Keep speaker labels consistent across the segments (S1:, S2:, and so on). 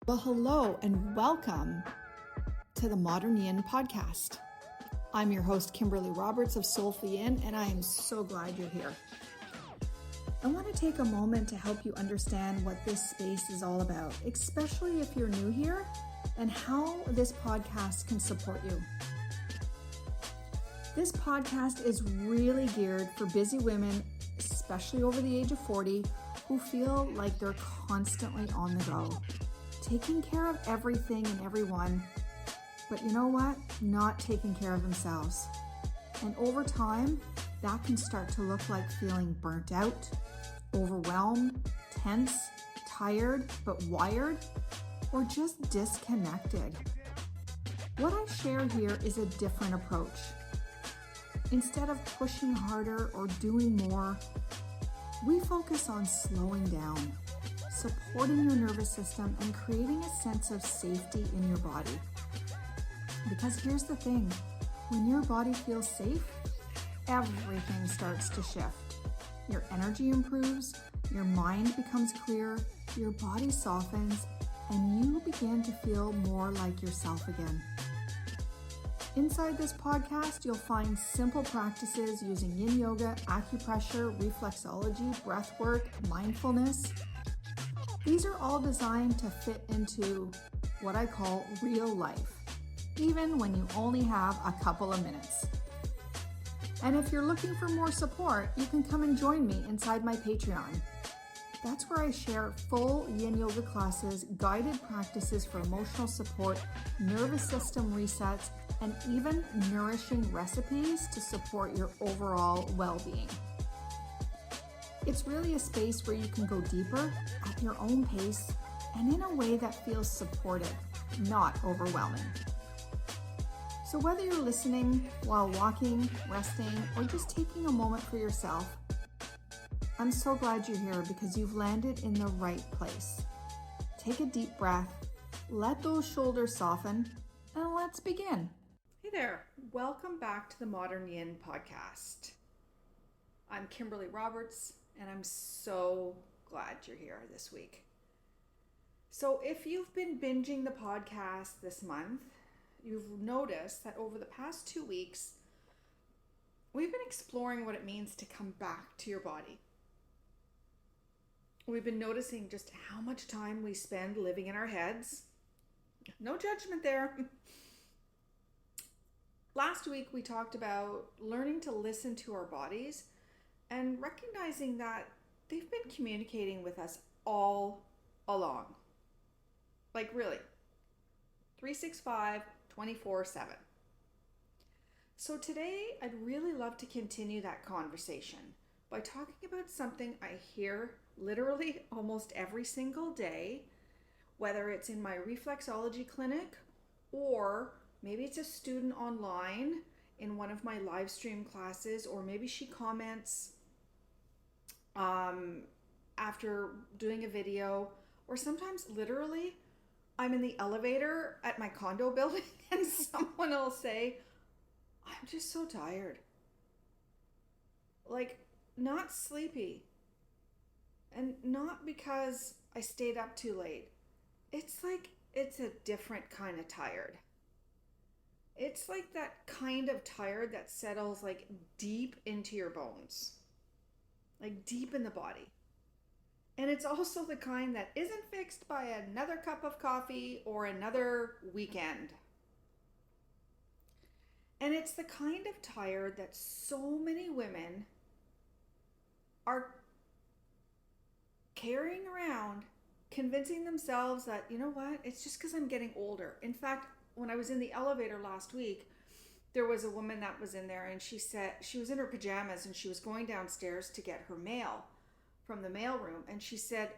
S1: Well, hello and welcome to the Modern Yin Podcast. I'm your host, Kimberley Roberts of SolefulYin, and I am so glad you're here. I want to take a moment to help you understand what this space is all about, especially if you're new here, and how this podcast can support you. This podcast is really geared for busy women, especially over the age of 40, who feel like they're constantly on the go, taking care of everything and everyone, but you know what? Not taking care of themselves. And over time, that can start to look like feeling burnt out, overwhelmed, tense, tired, but wired, or just disconnected. What I share here is a different approach. Instead of pushing harder or doing more, we focus on slowing down, supporting your nervous system, and creating a sense of safety in your body. Because here's the thing, when your body feels safe, everything starts to shift. Your energy improves, your mind becomes clear, your body softens, and you begin to feel more like yourself again. Inside this podcast, you'll find simple practices using Yin Yoga, acupressure, reflexology, breathwork, mindfulness. These are all designed to fit into what I call real life, even when you only have a couple of minutes. And if you're looking for more support, you can come and join me inside my Patreon. That's where I share full Yin Yoga classes, guided practices for emotional support, nervous system resets, and even nourishing recipes to support your overall well-being. It's really a space where you can go deeper at your own pace and in a way that feels supportive, not overwhelming. So whether you're listening while walking, resting, or just taking a moment for yourself, I'm so glad you're here because you've landed in the right place. Take a deep breath, let those shoulders soften, and let's begin. Hey there, welcome back to the Modern Yin Podcast. I'm Kimberley Roberts, and I'm so glad you're here this week. So if you've been binging the podcast this month, you've noticed that over the past 2 weeks, we've been exploring what it means to come back to your body. We've been noticing just how much time we spend living in our heads. No judgment there. Last week, we talked about learning to listen to our bodies and recognizing that they've been communicating with us all along. Like really, 365, 24/7. So today, I'd really love to continue that conversation by talking about something I hear literally almost every single day, whether it's in my reflexology clinic or maybe it's a student online in one of my live stream classes, or maybe she comments after doing a video, or sometimes literally I'm in the elevator at my condo building and someone will say, I'm just so tired. Like, not sleepy. And not because I stayed up too late. It's like, it's a different kind of tired. It's like that kind of tired that settles like deep into your bones. Like deep in the body. And it's also the kind that isn't fixed by another cup of coffee or another weekend. And it's the kind of tired that so many women are carrying around, convincing themselves that, you know what, it's just because I'm getting older. In fact, when I was in the elevator last week, there was a woman that was in there and she said she was in her pajamas and she was going downstairs to get her mail from the mail room. And she said,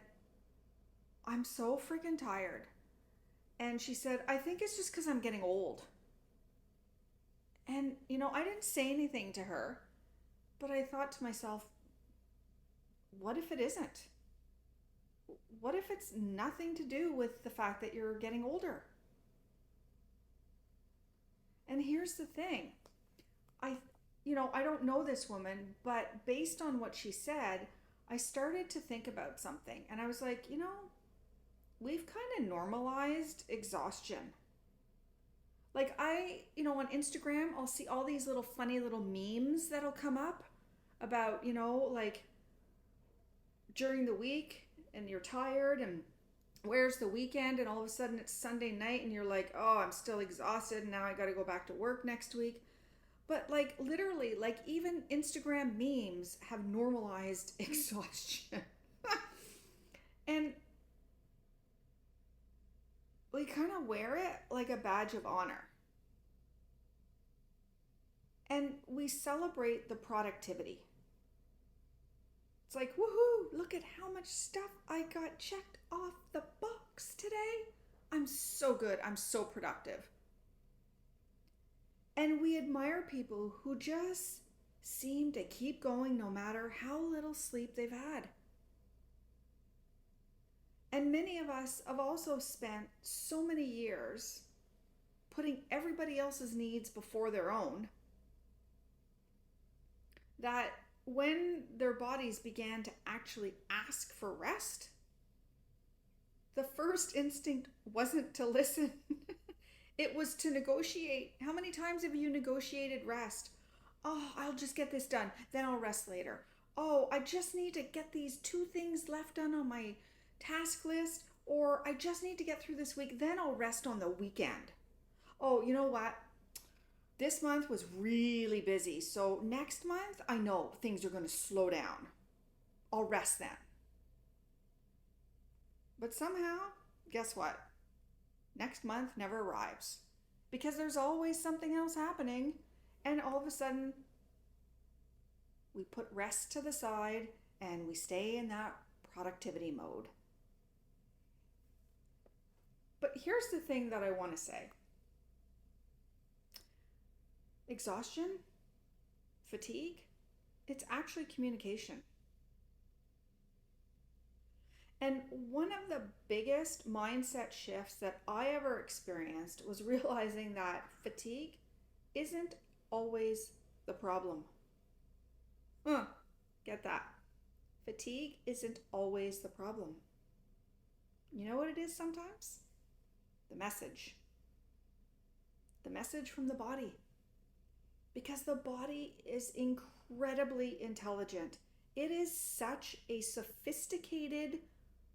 S1: I'm so freaking tired. And she said, I think it's just because I'm getting old. And, you know, I didn't say anything to her, but I thought to myself, what if it isn't? What if it's nothing to do with the fact that you're getting older? And here's the thing. I don't know this woman, but based on what she said, I started to think about something. And I was like, we've kind of normalized exhaustion. Like on Instagram, I'll see all these little funny little memes that'll come up about, like during the week and you're tired and where's the weekend, and all of a sudden it's Sunday night and you're like, oh, I'm still exhausted and now I got to go back to work next week. But like literally, like even Instagram memes have normalized exhaustion. And we kind of wear it like a badge of honor. And we celebrate the productivity. It's like, woohoo, look at how much stuff I got checked off the box today. I'm so good. I'm so productive. And we admire people who just seem to keep going no matter how little sleep they've had. And many of us have also spent so many years putting everybody else's needs before their own that when their bodies began to actually ask for rest, the first instinct wasn't to listen. It was to negotiate. How many times have you negotiated rest? Oh, I'll just get this done, then I'll rest later. Oh, I just need to get these 2 things left done on my task list, or I just need to get through this week, then I'll rest on the weekend. Oh, you know what? This month was really busy, so next month I know things are going to slow down. I'll rest then. But somehow, guess what? Next month never arrives because there's always something else happening, and all of a sudden we put rest to the side and we stay in that productivity mode. But here's the thing that I want to say. Exhaustion, fatigue, it's actually communication. And one of the biggest mindset shifts that I ever experienced was realizing that fatigue isn't always the problem. Get that? Fatigue isn't always the problem. You know what it is sometimes? The message. The message from the body. Because the body is incredibly intelligent. It is such a sophisticated,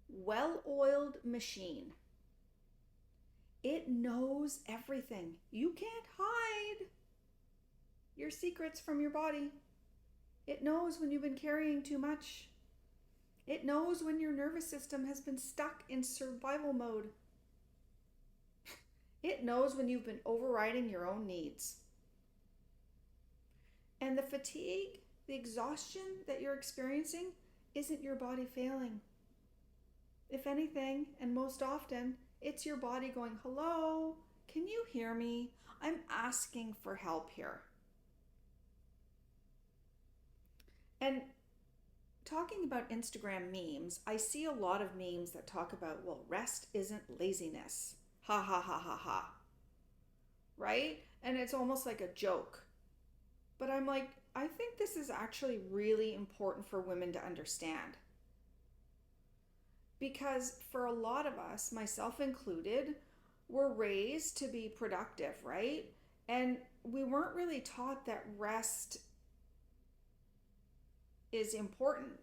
S1: well-oiled machine. It knows everything. You can't hide your secrets from your body. It knows when you've been carrying too much. It knows when your nervous system has been stuck in survival mode. It knows when you've been overriding your own needs. And the fatigue, the exhaustion that you're experiencing isn't your body failing. If anything, and most often, it's your body going, hello, can you hear me? I'm asking for help here. And talking about Instagram memes, I see a lot of memes that talk about, well, rest isn't laziness. Ha ha ha ha ha. Right? And it's almost like a joke. But I'm like, I think this is actually really important for women to understand. Because for a lot of us, myself included, we're raised to be productive, right? And we weren't really taught that rest is important.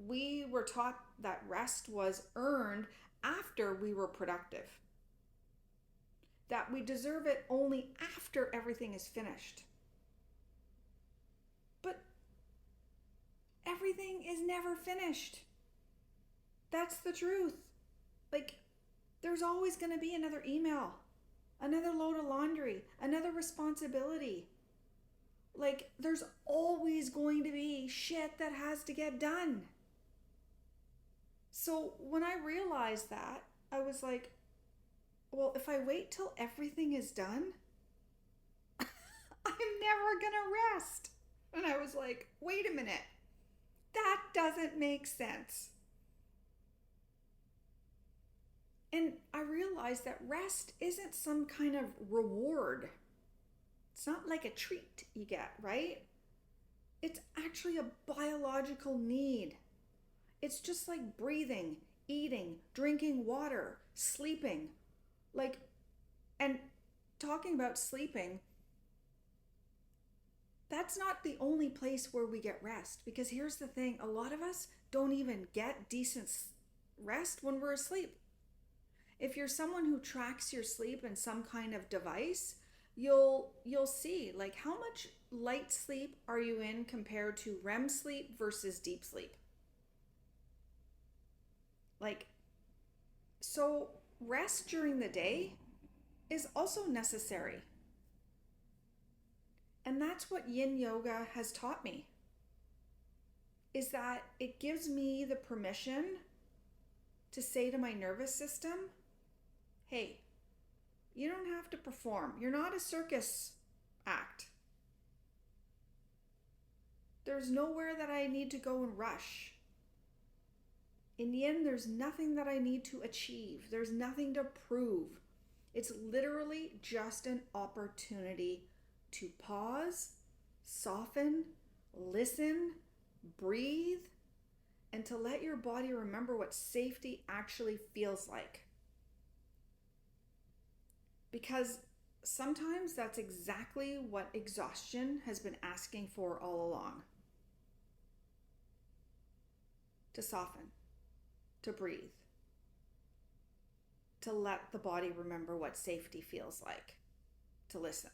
S1: We were taught that rest was earned after we were productive. That we deserve it only after everything is finished. But everything is never finished. That's the truth. Like, there's always going to be another email, another load of laundry, another responsibility. Like, there's always going to be shit that has to get done. So when I realized that, I was like, well, if I wait till everything is done, I'm never going to rest. And I was like, wait a minute. That doesn't make sense. And I realized that rest isn't some kind of reward. It's not like a treat you get, right? It's actually a biological need. It's just like breathing eating, drinking water, sleeping. Like, and talking about sleeping, that's not the only place where we get rest. Because here's the thing, a lot of us don't even get decent rest when we're asleep. If you're someone who tracks your sleep in some kind of device, you'll see like how much light sleep are you in compared to REM sleep versus deep sleep. Like, so rest during the day is also necessary. And that's what Yin Yoga has taught me, is that it gives me the permission to say to my nervous system, hey, you don't have to perform. You're not a circus act. There's nowhere that I need to go and rush. In Yin, there's nothing that I need to achieve. There's nothing to prove. It's literally just an opportunity to pause, soften, listen, breathe, and to let your body remember what safety actually feels like. Because sometimes that's exactly what exhaustion has been asking for all along. To soften, to breathe, to let the body remember what safety feels like, to listen.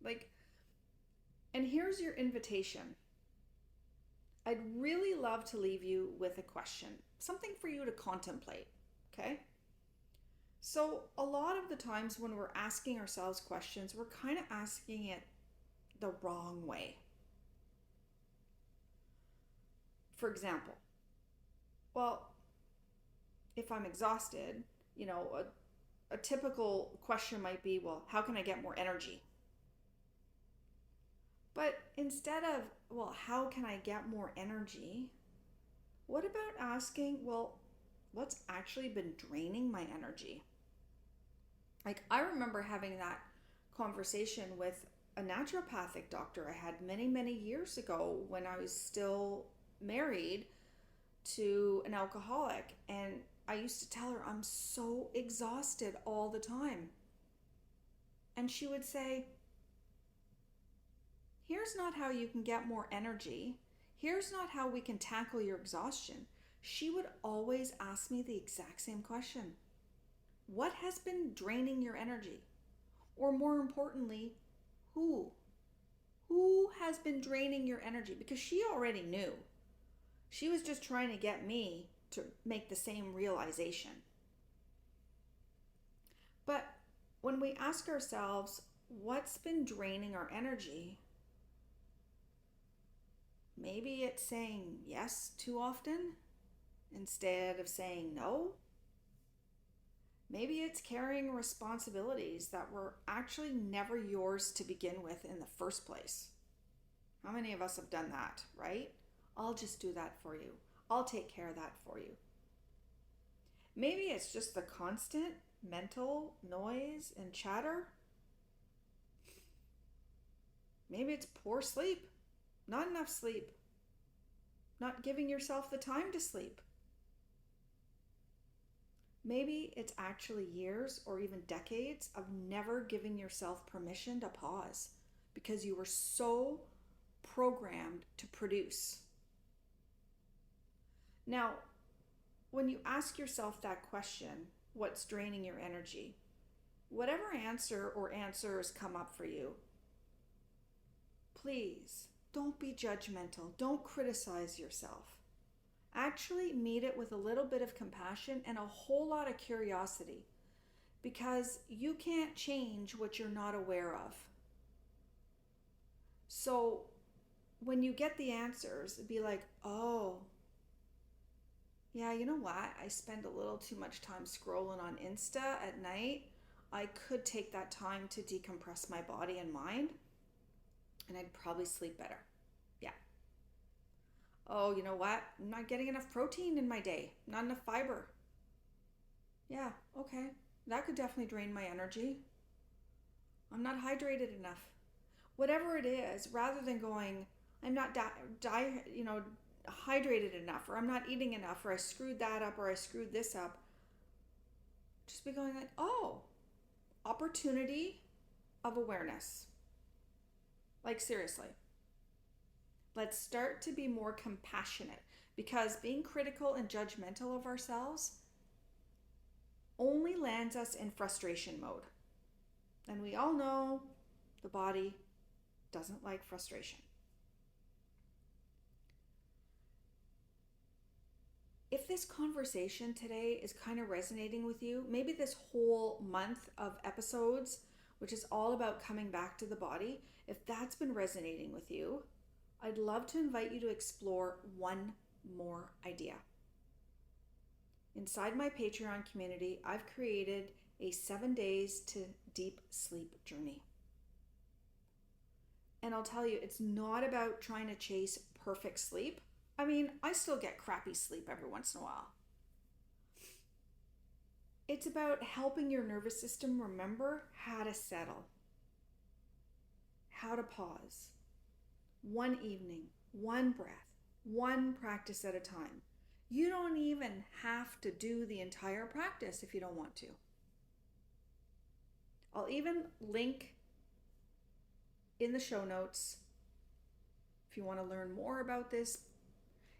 S1: Like, and here's your invitation. I'd really love to leave you with a question, something for you to contemplate, okay? So a lot of the times when we're asking ourselves questions, we're kind of asking it the wrong way. For example, well, if I'm exhausted, a typical question might be, well, how can I get more energy? But instead of, well, how can I get more energy? What about asking, well, what's actually been draining my energy? Like, I remember having that conversation with a naturopathic doctor I had many, many years ago when I was still married to an alcoholic. And I used to tell her, I'm so exhausted all the time. And she would say, here's not how you can get more energy. Here's not how we can tackle your exhaustion. She would always ask me the exact same question. What has been draining your energy? Or more importantly, who? Who has been draining your energy? Because she already knew. She was just trying to get me to make the same realization. But when we ask ourselves, what's been draining our energy? Maybe it's saying yes too often instead of saying no. Maybe it's carrying responsibilities that were actually never yours to begin with in the first place. How many of us have done that, right? I'll just do that for you. I'll take care of that for you. Maybe it's just the constant mental noise and chatter. Maybe it's poor sleep, not enough sleep, not giving yourself the time to sleep. Maybe it's actually years or even decades of never giving yourself permission to pause because you were so programmed to produce. Now, when you ask yourself that question, what's draining your energy? Whatever answer or answers come up for you, please don't be judgmental. Don't criticize yourself. Actually meet it with a little bit of compassion and a whole lot of curiosity, because you can't change what you're not aware of. So when you get the answers, be like, oh, yeah, you know what? I spend a little too much time scrolling on Insta at night. I could take that time to decompress my body and mind, and I'd probably sleep better. Yeah. Oh, you know what? I'm not getting enough protein in my day. Not enough fiber. Yeah, okay. That could definitely drain my energy. I'm not hydrated enough. Whatever it is, rather than going, I'm not hydrated enough, or I'm not eating enough, or I screwed that up, or I screwed this up. Just be going like, oh, opportunity of awareness. Like, seriously. Let's start to be more compassionate, because being critical and judgmental of ourselves only lands us in frustration mode. And we all know the body doesn't like frustration. If this conversation today is kind of resonating with you, maybe this whole month of episodes, which is all about coming back to the body, if that's been resonating with you, I'd love to invite you to explore one more idea. Inside my Patreon community, I've created a 7 days to deep sleep journey. And I'll tell you, it's not about trying to chase perfect sleep. I mean, I still get crappy sleep every once in a while. It's about helping your nervous system remember how to settle, how to pause. One evening, one breath, one practice at a time. You don't even have to do the entire practice if you don't want to. I'll even link in the show notes if you want to learn more about this.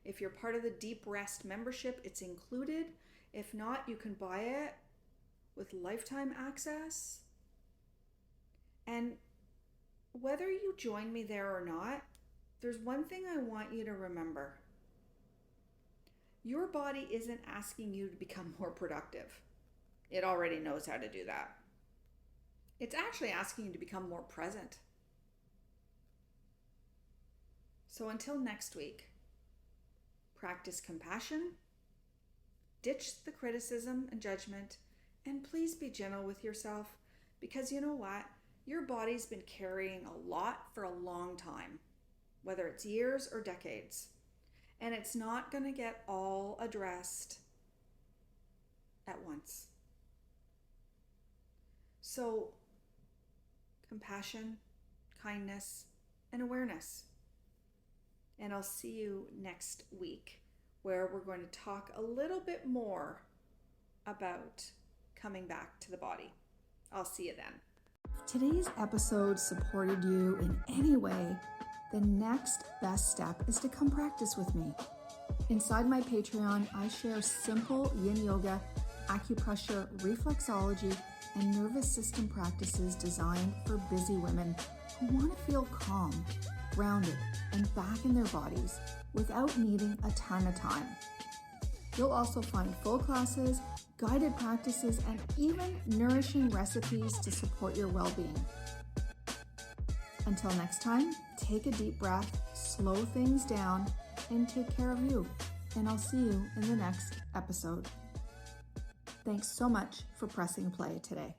S1: If you're part of the Deep Rest membership, it's included. If not, you can buy it with lifetime access. And whether you join me there or not, there's one thing I want you to remember. Your body isn't asking you to become more productive. It already knows how to do that. It's actually asking you to become more present. So until next week, practice compassion, ditch the criticism and judgment, and please be gentle with yourself, because you know what? Your body's been carrying a lot for a long time, whether it's years or decades, and it's not going to get all addressed at once. So, compassion, kindness, and awareness. And I'll see you next week, where we're going to talk a little bit more about coming back to the body. I'll see you then. If today's episode supported you in any way, the next best step is to come practice with me. Inside my Patreon, I share simple Yin Yoga, acupressure, reflexology, and nervous system practices designed for busy women who want to feel calm, grounded, and back in their bodies without needing a ton of time. You'll also find full classes, guided practices, and even nourishing recipes to support your well-being. Until next time, take a deep breath, slow things down, and take care of you. And I'll see you in the next episode. Thanks so much for pressing play today.